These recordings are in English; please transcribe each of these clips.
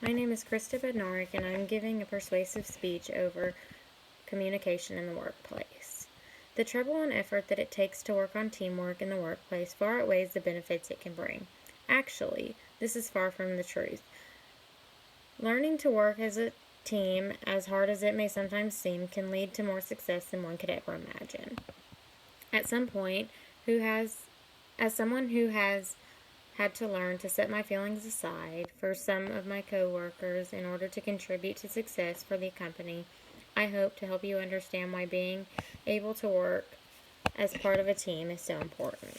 My name is Krista Bednarik, and I'm giving a persuasive speech over communication in the workplace. The trouble and effort that it takes to work on teamwork in the workplace far outweighs the benefits it can bring. Actually, this is far from the truth. Learning to work as a team, as hard as it may sometimes seem, can lead to more success than one could ever imagine. At some point, as someone who has had to learn to set my feelings aside for some of my coworkers in order to contribute to success for the company, I hope to help you understand why being able to work as part of a team is so important.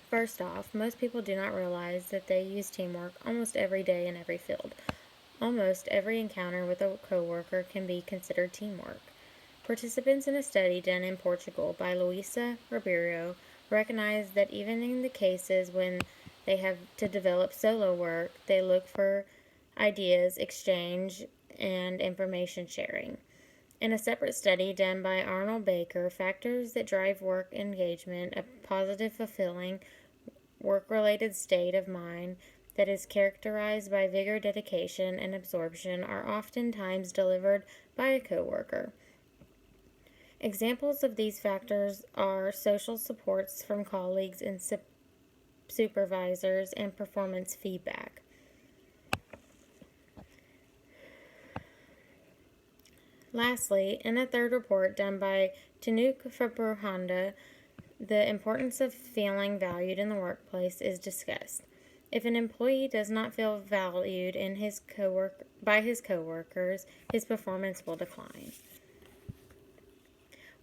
First off, most people do not realize that they use teamwork almost every day in every field. Almost every encounter with a coworker can be considered teamwork. Participants in a study done in Portugal by Luisa Ribeiro recognize that even in the cases when they have to develop solo work, they look for ideas, exchange, and information sharing. In a separate study done by Arnold Baker, factors that drive work engagement, a positive, fulfilling, work-related state of mind that is characterized by vigor, dedication, and absorption are oftentimes delivered by a coworker. Examples of these factors are social supports from colleagues and supervisors and performance feedback. Lastly, in a third report done by Tanuk Fabrahanda, the importance of feeling valued in the workplace is discussed. If an employee does not feel valued by his coworkers, his performance will decline.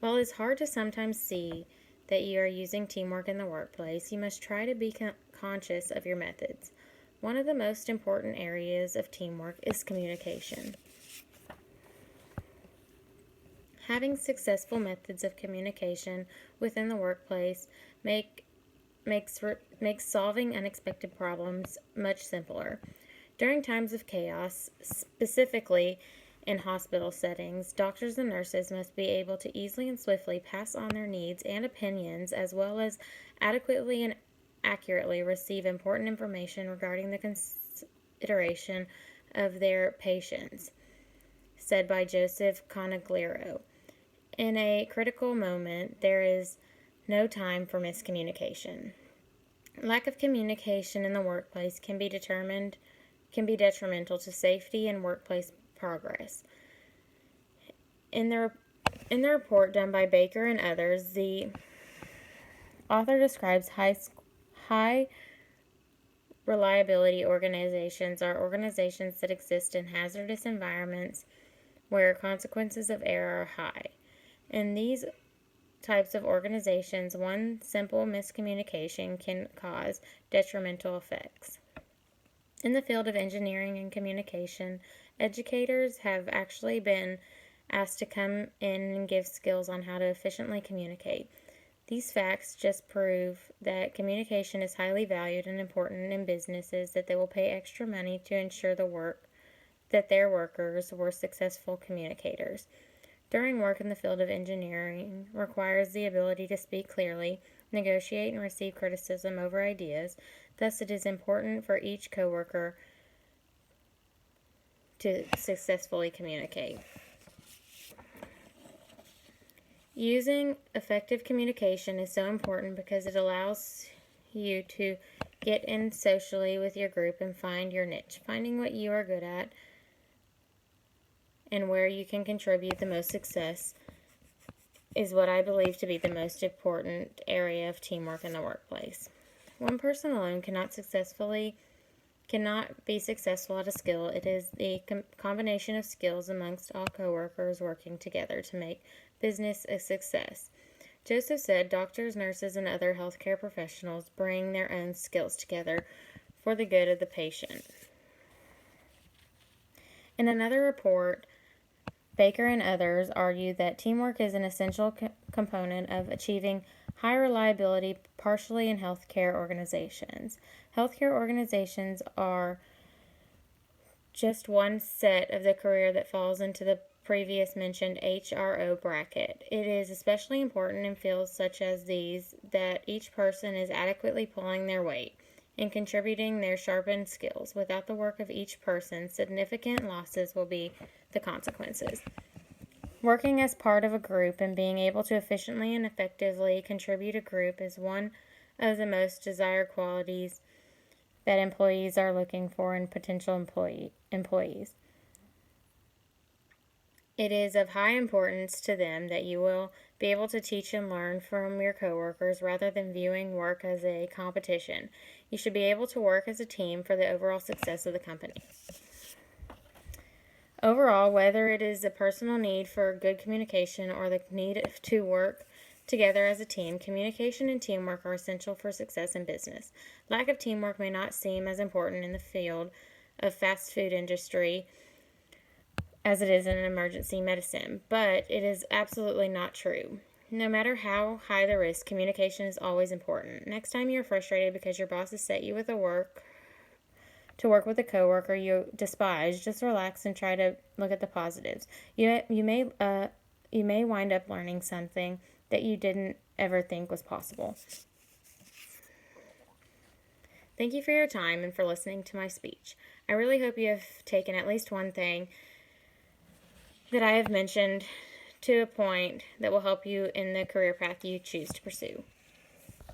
While it's hard to sometimes see that you are using teamwork in the workplace, you must try to be conscious of your methods. One of the most important areas of teamwork is communication. Having successful methods of communication within the workplace makes solving unexpected problems much simpler. During times of chaos, specifically in hospital settings, doctors and nurses must be able to easily and swiftly pass on their needs and opinions, as well as adequately and accurately receive important information regarding the consideration of their patients, said by Joseph Conaglero. In a critical moment, there is no time for miscommunication. Lack of communication in the workplace can be detrimental to safety and workplace progress. In the report done by Baker and others, the author describes high reliability organizations are organizations that exist in hazardous environments where consequences of error are high. In these types of organizations, one simple miscommunication can cause detrimental effects. In the field of engineering and communication, educators have actually been asked to come in and give skills on how to efficiently communicate. These facts just prove that communication is highly valued and important in businesses, that they will pay extra money to ensure that their workers were successful communicators. During work in the field of engineering requires the ability to speak clearly, negotiate, and receive criticism over ideas. Thus, it is important for each coworker to successfully communicate. Using effective communication is so important because it allows you to get in socially with your group and find your niche, finding what you are good at and where you can contribute the most success is what I believe to be the most important area of teamwork in the workplace. One person alone cannot be successful at a skill. It is the combination of skills amongst all coworkers working together to make business a success. Joseph said doctors, nurses, and other healthcare professionals bring their own skills together for the good of the patient. In another report, Baker and others argue that teamwork is an essential component of achieving high reliability, partially in healthcare organizations. Healthcare organizations are just one set of the career that falls into the previous mentioned HRO bracket. It is especially important in fields such as these that each person is adequately pulling their weight. in contributing their sharpened skills. Without the work of each person, significant losses will be the consequences. Working as part of a group and being able to efficiently and effectively contribute a group is one of the most desired qualities that employees are looking for in potential employees. It is of high importance to them that you will be able to teach and learn from your coworkers rather than viewing work as a competition. You should be able to work as a team for the overall success of the company. Overall, whether it is a personal need for good communication or the need to work together as a team, communication and teamwork are essential for success in business. Lack of teamwork may not seem as important in the field of fast food industry as it is in emergency medicine, but it is absolutely not true. No matter how high the risk, communication is always important. Next time you're frustrated because your boss has set you to work with a coworker you despise, just relax and try to look at the positives. You may wind up learning something that you didn't ever think was possible. Thank you for your time and for listening to my speech. I really hope you have taken at least one thing that I have mentioned to a point that will help you in the career path you choose to pursue.